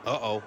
Uh-oh.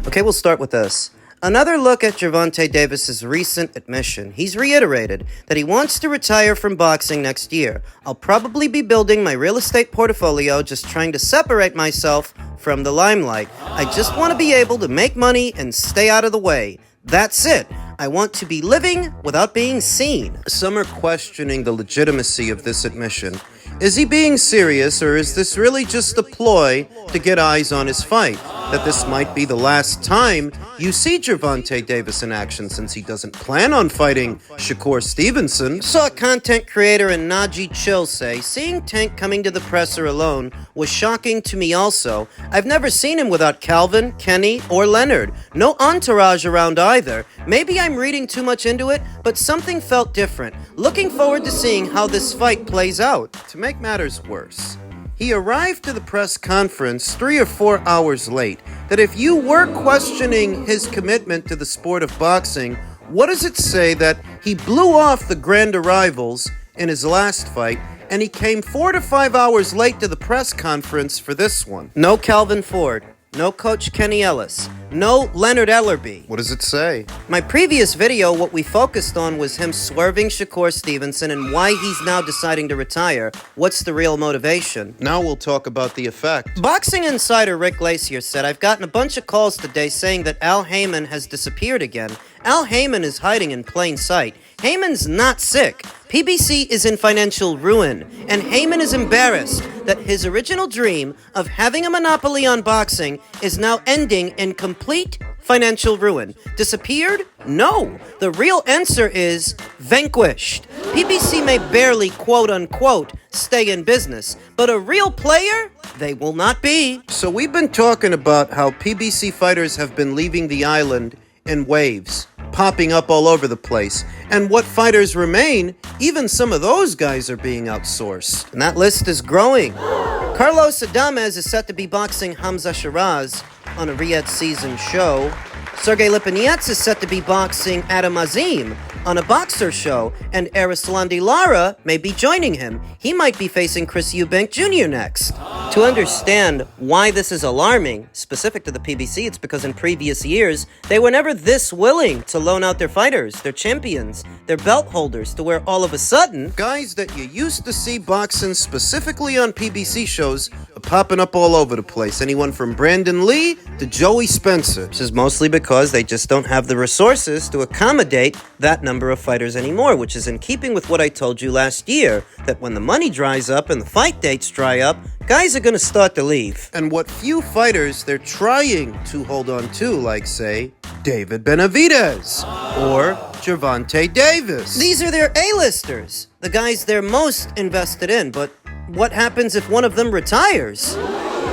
Okay, we'll start with this. Another look at Gervonta Davis's recent admission. He's reiterated that he wants to retire from boxing next year. I'll probably be building my real estate portfolio, just trying to separate myself from the limelight. I just want to be able to make money and stay out of the way. That's it. I want to be living without being seen. Some are questioning the legitimacy of this admission. Is he being serious, or is this really just a ploy to get eyes on his fight? That this might be the last time you see Gervonta Davis in action, since he doesn't plan on fighting Shakur Stevenson. Saw content creator and Najee Chill say, seeing Tank coming to the presser alone was shocking to me also. I've never seen him without Calvin, Kenny, or Leonard. No entourage around either. Maybe I'm reading too much into it, but something felt different. Looking forward to seeing how this fight plays out. To make matters worse, he arrived to the press conference 3 or 4 hours late. That if you were questioning his commitment to the sport of boxing, what does it say that he blew off the grand arrivals in his last fight, and he came 4 to 5 hours late to the press conference for this one? No Calvin Ford. No Coach Kenny Ellis. No Leonard Ellerby. What does it say? My previous video, what we focused on was him swerving Shakur Stevenson and why he's now deciding to retire. What's the real motivation? Now we'll talk about the effect. Boxing insider Rick Glacier said, I've gotten a bunch of calls today saying that Al Haymon has disappeared again. Al Haymon is hiding in plain sight. Haymon's not sick. PBC is in financial ruin, and Haymon is embarrassed that his original dream of having a monopoly on boxing is now ending in complete financial ruin. Disappeared? No. The real answer is vanquished. PBC may barely, quote-unquote, stay in business, but a real player? They will not be. So we've been talking about how PBC fighters have been leaving the island in waves, popping up all over the place. And what fighters remain, even some of those guys are being outsourced. And that list is growing. Carlos Adames is set to be boxing Hamza Shiraz on a Riyadh season show. Sergey Lipinets is set to be boxing Adam Azim on a boxer show, and Arislandi Lara may be joining him. He might be facing Chris Eubank Jr. next. To understand why this is alarming, specific to the PBC, it's because in previous years, they were never this willing to loan out their fighters, their champions, their belt holders, to where all of a sudden, guys that you used to see boxing specifically on PBC shows are popping up all over the place. Anyone from Brandon Lee to Joey Spencer. This is mostly because they just don't have the resources to accommodate that number of fighters anymore, which is in keeping with what I told you last year, that when the money dries up and the fight dates dry up, guys are going to start to leave. And what few fighters they're trying to hold on to, like, say, David Benavidez or Gervonta Davis. These are their A-listers, the guys they're most invested in. But what happens if one of them retires?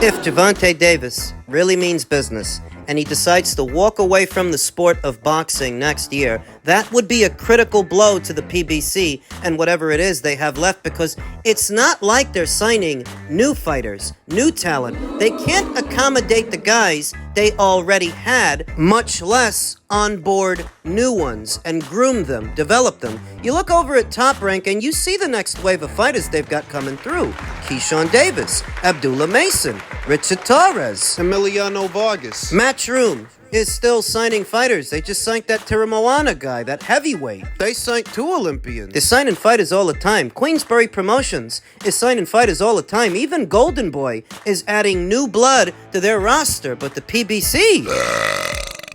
If Gervonta Davis really means business, and he decides to walk away from the sport of boxing next year, that would be a critical blow to the PBC and whatever it is they have left, because it's not like they're signing new fighters, new talent. They can't accommodate the guys they already had, much less onboard new ones and groom them, develop them. You look over at Top Rank and you see the next wave of fighters they've got coming through. Keyshawn Davis, Abdullah Mason, Richard Torres, Emiliano Vargas, Matchroom, is still signing fighters. They just signed that Tiramoana guy, that heavyweight. They signed 2 Olympians. They're signing fighters all the time. Queensberry Promotions is signing fighters all the time. Even Golden Boy is adding new blood to their roster, but the PBC...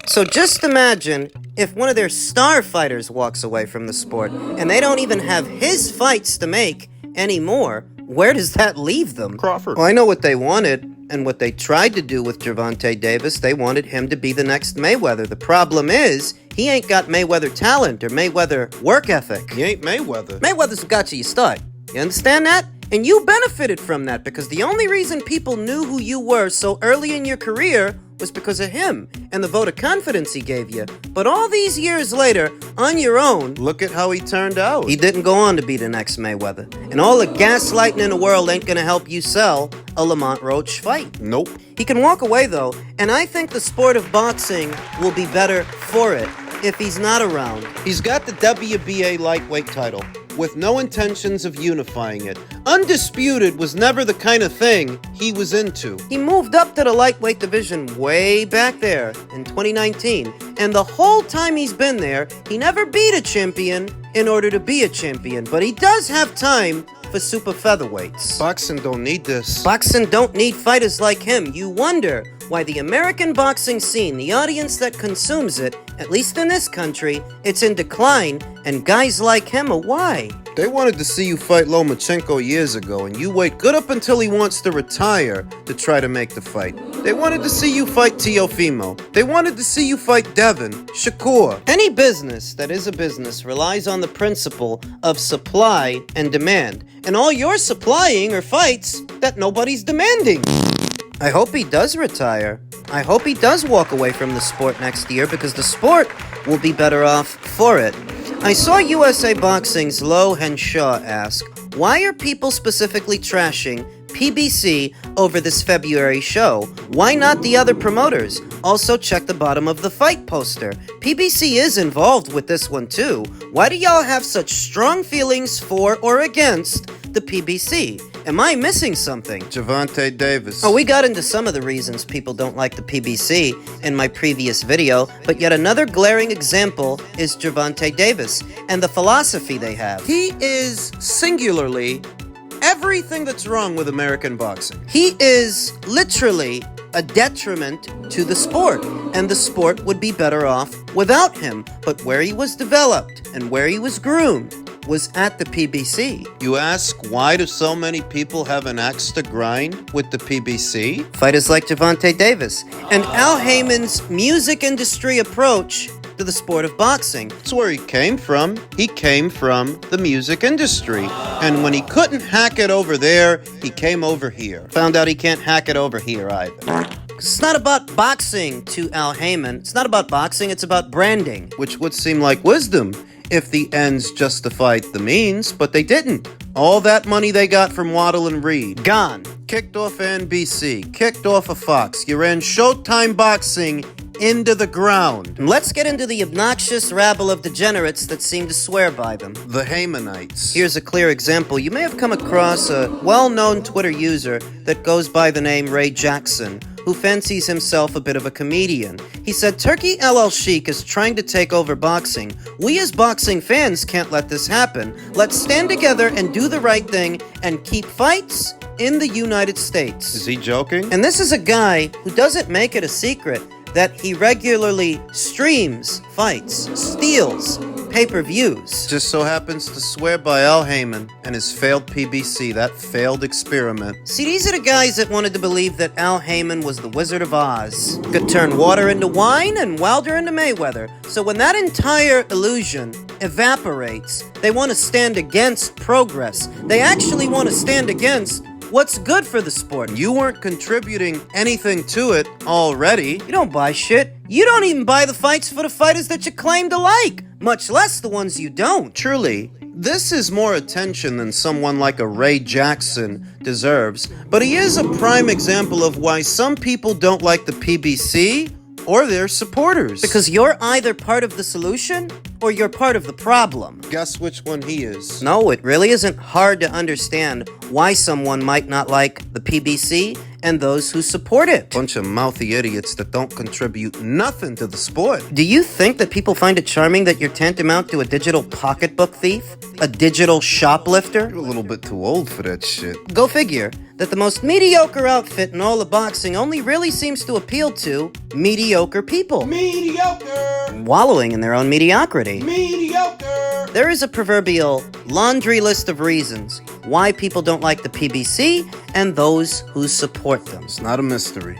So just imagine if one of their star fighters walks away from the sport and they don't even have his fights to make anymore. Where does that leave them? Crawford. Well, I know what they wanted and what they tried to do with Gervonta Davis. They wanted him to be the next Mayweather. The problem is, he ain't got Mayweather talent or Mayweather work ethic. He ain't Mayweather. Mayweather's what got you start. You understand that? And you benefited from that because the only reason people knew who you were so early in your career was because of him and the vote of confidence he gave you. But all these years later, on your own, Look at how he turned out. he didn't go on to be the next Mayweather. And all the gaslighting in the world ain't gonna help you sell a Lamont Roach fight. Nope. He can walk away though, and I think the sport of boxing will be better for it if he's not around. He's got the WBA lightweight title, with no intentions of unifying it. Undisputed was never the kind of thing he was into. He moved up to the lightweight division way back there in 2019, and the whole time he's been there, he never beat a champion in order to be a champion, but he does have time for super featherweights. Boxing don't need this. Boxing don't need fighters like him. You wonder why the American boxing scene, the audience that consumes it, at least in this country, it's in decline, and guys like him are why. They wanted to see you fight Lomachenko years ago, and you wait good up until he wants to retire to try to make the fight. They wanted to see you fight Teofimo. They wanted to see you fight Devin, Shakur. Any business that is a business relies on the principle of supply and demand, and all you're supplying are fights that nobody's demanding. I hope he does retire. I hope he does walk away from the sport next year because the sport will be better off for it. I saw USA Boxing's Lo Henshaw ask, why are people specifically trashing PBC over this February show? Why not the other promoters? Also check the bottom of the fight poster. PBC is involved with this one too. Why do y'all have such strong feelings for or against the PBC? Am I missing something? Gervonta Davis. Oh, we got into some of the reasons people don't like the PBC in my previous video, but yet another glaring example is Gervonta Davis and the philosophy they have. He is singularly everything that's wrong with American boxing. He is literally a detriment to the sport, and the sport would be better off without him. But where he was developed and where he was groomed was at the PBC. You ask, why do so many people have an axe to grind with the PBC? Fighters like Gervonta Davis and Al Haymon's music industry approach to the sport of boxing. That's where he came from. He came from the music industry. And when he couldn't hack it over there, he came over here. Found out he can't hack it over here either. It's not about boxing to Al Haymon. It's not about boxing, it's about branding. Which would seem like wisdom if the ends justified the means, but they didn't. All that money they got from Waddle and Reed, Gone. kicked off NBC, kicked off of Fox. You ran Showtime Boxing into the ground. And let's get into the obnoxious rabble of degenerates that seem to swear by them. The Haymonites. Here's a clear example. You may have come across a well-known Twitter user that goes by the name Ray Jackson, who fancies himself a bit of a comedian. He said, Turkey Alalshikh is trying to take over boxing. We as boxing fans can't let this happen. Let's stand together and do the right thing and keep fights in the United States. Is he joking? And this is a guy who doesn't make it a secret that he regularly streams fights, steals pay-per-views. Just so happens to swear by Al Haymon and his failed PBC, that failed experiment. See, these are the guys that wanted to believe that Al Haymon was the Wizard of Oz. Could turn water into wine and Wilder into Mayweather. So when that entire illusion evaporates, they want to stand against progress. They actually want to stand against what's good for the sport. You weren't contributing anything to it already. You don't buy shit. You don't even buy the fights for the fighters that you claim to like, much less the ones you don't. Truly, this is more attention than someone like a Ray Jackson deserves, but he is a prime example of why some people don't like the PBC or their supporters. Because you're either part of the solution or you're part of the problem. Guess which one he is. No, it really isn't hard to understand why someone might not like the PBC and those who support it. Bunch of mouthy idiots that don't contribute nothing to the sport. Do you think that people find it charming that you're tantamount to a digital pocketbook thief? A digital shoplifter? You're a little bit too old for that shit. Go figure that the most mediocre outfit in all of boxing only really seems to appeal to mediocre people. Mediocre! Wallowing in their own mediocrity. Mediocre! There is a proverbial laundry list of reasons why people don't like the PBC and those who support them. It's not a mystery.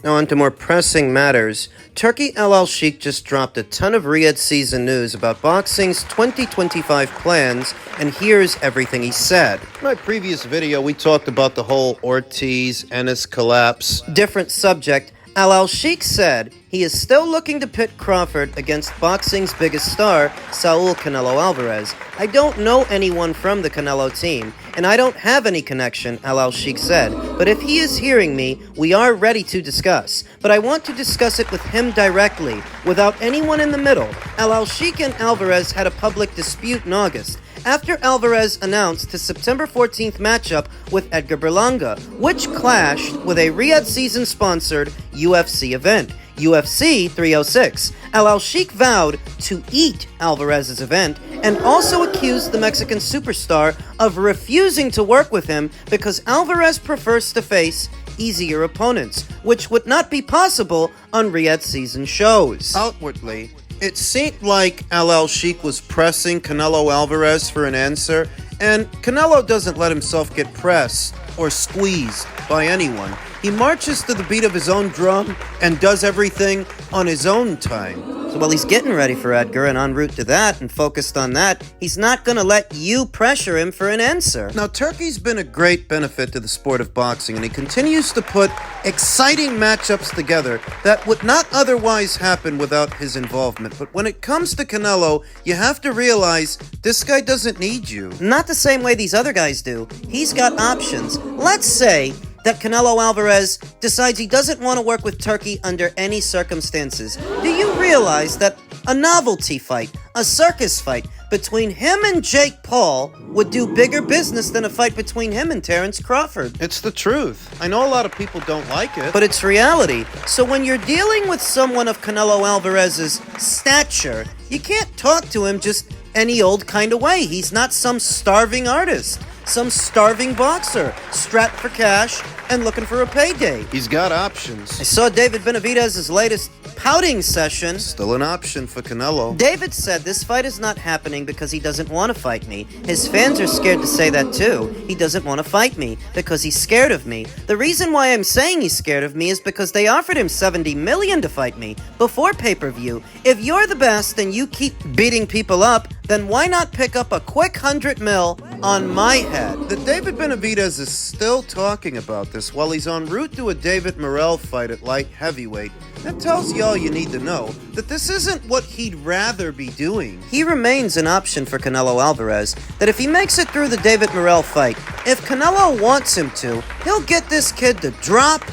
Now on to more pressing matters. Turkey Alalshikh just dropped a ton of Riyadh season news about boxing's 2025 plans, and here's everything he said. In my previous video, we talked about the whole Ortiz-Ennis collapse. Different subject. Alalshikh said he is still looking to pit Crawford against boxing's biggest star, Saul Canelo Alvarez. I don't know anyone from the Canelo team, and I don't have any connection, Alalshikh said. But if he is hearing me, we are ready to discuss. But I want to discuss it with him directly, without anyone in the middle. Alalshikh and Alvarez had a public dispute in August, after Alvarez announced his September 14th matchup with Edgar Berlanga, which clashed with a Riyadh season-sponsored UFC event, UFC 306. Alalshikh vowed to eat Alvarez's event and also accused the Mexican superstar of refusing to work with him because Alvarez prefers to face easier opponents, which would not be possible on Riyadh season shows. Outwardly, it seemed like Alalshikh was pressing Canelo Alvarez for an answer, and Canelo doesn't let himself get pressed or squeezed by anyone. He marches to the beat of his own drum and does everything on his own time. So while he's getting ready for Edgar and en route to that and focused on that, he's not going to let you pressure him for an answer. Now, Turkey's been a great benefit to the sport of boxing, and he continues to put exciting matchups together that would not otherwise happen without his involvement. But when it comes to Canelo, you have to realize this guy doesn't need you. Not the same way these other guys do. He's got options. Let's say that Canelo Alvarez decides he doesn't want to work with Turkey under any circumstances. Do you realize that a novelty fight, a circus fight between him and Jake Paul would do bigger business than a fight between him and Terence Crawford? It's the truth. I know a lot of people don't like it, But it's reality. So when you're dealing with someone of Canelo Alvarez's stature, you can't talk to him just any old kind of way. He's not some starving artist, some starving boxer, strapped for cash and looking for a payday. he's got options. I saw David Benavidez's latest pouting session. Still an option for Canelo. David said this fight is not happening because he doesn't want to fight me. His fans are scared to say that too. He doesn't want to fight me because he's scared of me. The reason why I'm saying he's scared of me is because they offered him $70 million to fight me before pay-per-view. If you're the best and you keep beating people up, then why not pick up a quick $100 million on my head? That David Benavidez is still talking about this while he's en route to a David Morrell fight at light heavyweight. That tells you all you need to know, that this isn't what he'd rather be doing. He remains an option for Canelo Alvarez, that if he makes it through the David Morrell fight, if Canelo wants him to, he'll get this kid to drop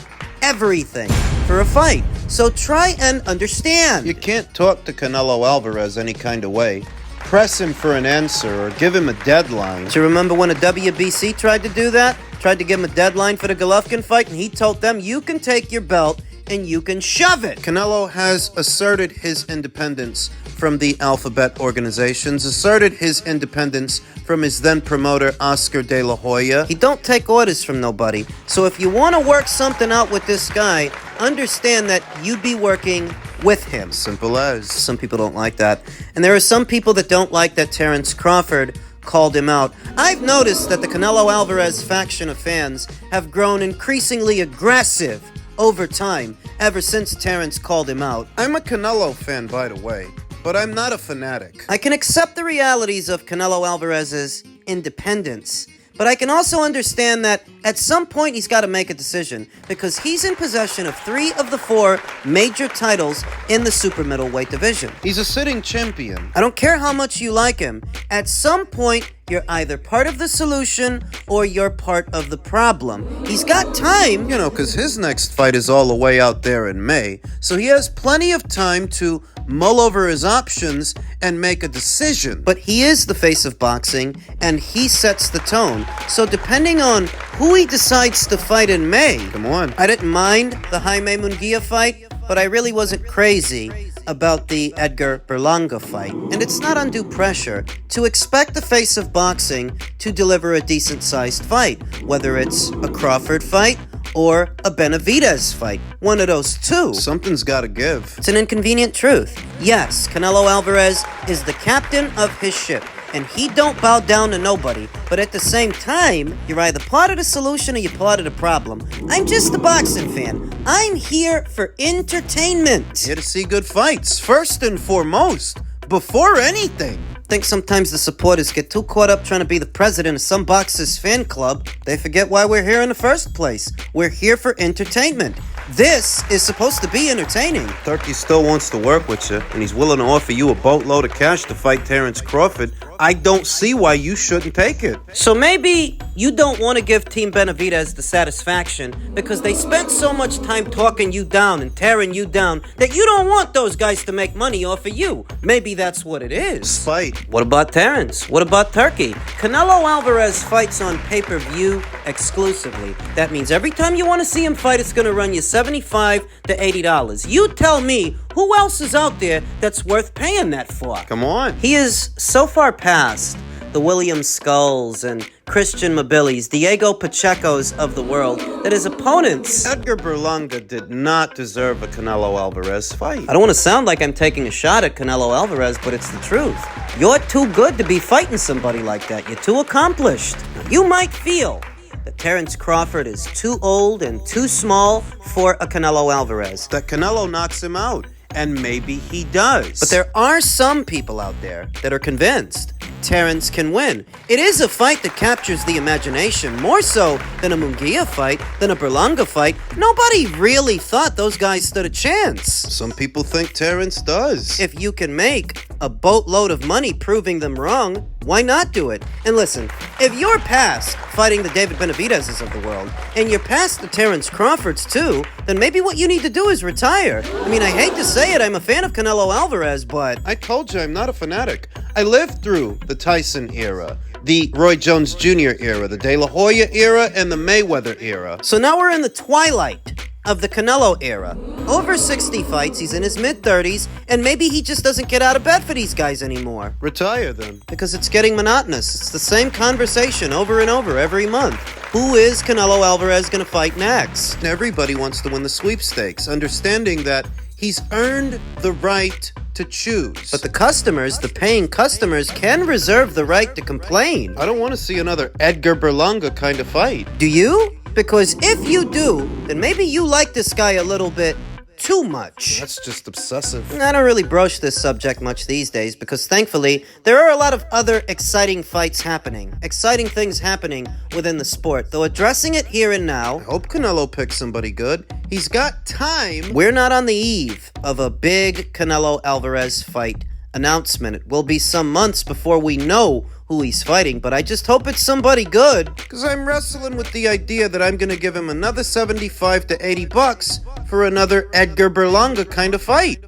everything for a fight. So try and understand. You can't talk to Canelo Alvarez any kind of way. Press him for an answer or give him a deadline. Do you remember when a WBC tried to do that? Tried to give him a deadline for the Golovkin fight, and he told them, you can take your belt and you can shove it. Canelo has asserted his independence from the Alphabet organizations, asserted his independence from his then promoter Oscar De La Hoya. He don't take orders from nobody. So if you want to work something out with this guy, understand that you'd be working with him. Simple as. Some people don't like that. And there are some people that don't like that Terence Crawford called him out. I've noticed that the Canelo Alvarez faction of fans have grown increasingly aggressive over time, ever since Terence called him out. I'm a Canelo fan, by the way, but I'm not a fanatic. I can accept the realities of Canelo Alvarez's independence, but I can also understand that at some point he's got to make a decision, because he's in possession of 3 of the 4 major titles in the super middleweight division. He's a sitting champion. I don't care how much you like him. At some point, you're either part of the solution or you're part of the problem. He's got time. You know, because his next fight is all the way out there in May, so he has plenty of time to mull over his options and make a decision. But he is the face of boxing, and he sets the tone. So depending on who he decides to fight in May, Come on. I didn't mind the Jaime Munguia fight, but I really wasn't crazy about the Edgar Berlanga fight. And it's not undue pressure to expect the face of boxing to deliver a decent-sized fight, whether it's a Crawford fight or a Benavidez fight. One of those two. Something's gotta give. It's an inconvenient truth. Yes, Canelo Alvarez is the captain of his ship, and he don't bow down to nobody. But at the same time, you're either part of the solution or you're part of the problem. I'm just a boxing fan. I'm here for entertainment. Here to see good fights, first and foremost, before anything. I think sometimes the supporters get too caught up trying to be the president of some boxer's fan club, they forget why we're here in the first place. We're here for entertainment. This is supposed to be entertaining. Turkey still wants to work with you, and he's willing to offer you a boatload of cash to fight Terrence Crawford. I don't see why you shouldn't take it. So maybe you don't want to give Team Benavidez the satisfaction because they spent so much time talking you down and tearing you down that you don't want those guys to make money off of you. Maybe that's what it is. Fight. What about Terrence? What about Turkey? Canelo Alvarez fights on pay-per-view exclusively. That means every time you want to see him fight, it's going to run you $75 to $80. You tell me who else is out there that's worth paying that for? Come on. He is so far past the William Skulls and Christian Mobilis, Diego Pachecos of the world, that his opponents... Edgar Berlanga did not deserve a Canelo Alvarez fight. I don't want to sound like I'm taking a shot at Canelo Alvarez, but it's the truth. You're too good to be fighting somebody like that. You're too accomplished. You might feel that Terrence Crawford is too old and too small for a Canelo Alvarez. That Canelo knocks him out, and maybe he does. But there are some people out there that are convinced Terrence can win. It is a fight that captures the imagination, more so than a Munguia fight, than a Berlanga fight. Nobody really thought those guys stood a chance. Some people think Terrence does. If you can make a boatload of money proving them wrong, why not do it? And listen, if you're past fighting the David Benavidez's of the world, and you're past the Terrence Crawfords too, then maybe what you need to do is retire. I mean, I hate to say it, I'm a fan of Canelo Alvarez, but... I told you I'm not a fanatic. I lived through the Tyson era, the Roy Jones Jr. era, the De La Hoya era, and the Mayweather era. So now we're in the twilight of the Canelo era. Over 60 fights, he's in his mid-30s, and maybe he just doesn't get out of bed for these guys anymore. Retire then. Because it's getting monotonous. It's the same conversation over and over every month. Who is Canelo Alvarez going to fight next? Everybody wants to win the sweepstakes, understanding that he's earned the right to choose. But the customers, the paying customers, can reserve the right to complain. I don't want to see another Edgar Berlanga kind of fight. Do you? Because if you do, then maybe you like this guy a little bit too much. That's just obsessive. I don't really broach this subject much these days because thankfully there are a lot of other exciting fights happening, exciting things happening within the sport. Though addressing it here and now, I hope Canelo picks somebody good. He's got time. we're not on the eve of a big Canelo Alvarez fight announcement. It will be some months before we know who he's fighting, but I just hope it's somebody good. Because I'm wrestling with the idea that I'm going to give him another $75 to $80 for another Edgar Berlanga kind of fight.